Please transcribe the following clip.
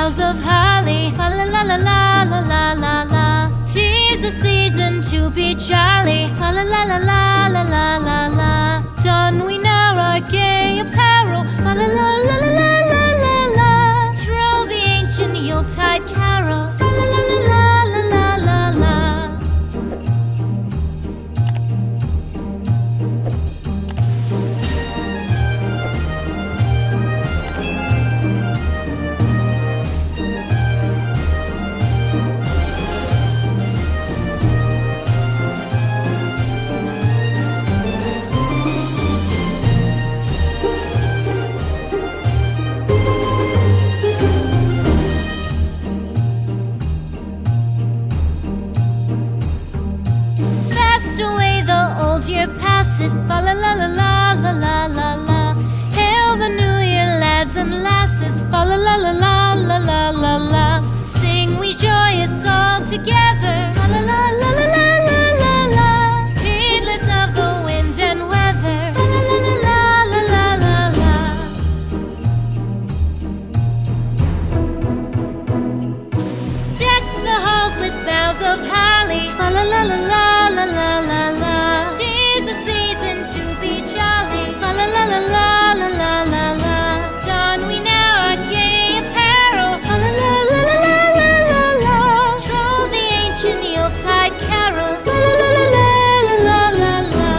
boughs of holly. Fa la la la la la la la la. 'Tis the season to be jolly. Fa la la la la la la la la. Don we now our gay apparel. Fa la la la la la la la la. Troll the ancient Yuletide carol. Fa la la la la la la la la. Year passes, fa la la la la la la la la. Hail the new year, lads and lasses, fa la la la la la la la la. Sing we joyous all together, fa la la la la la la la la. Heedless of the wind and weather, fa la la la la la la la la. Deck the halls with boughs of holly, fa la la la la la la la la. La la la la la la la la. Don we now our gay apparel. La la la la la la la la. Troll the ancient Yuletide carol. La la la la la la la la.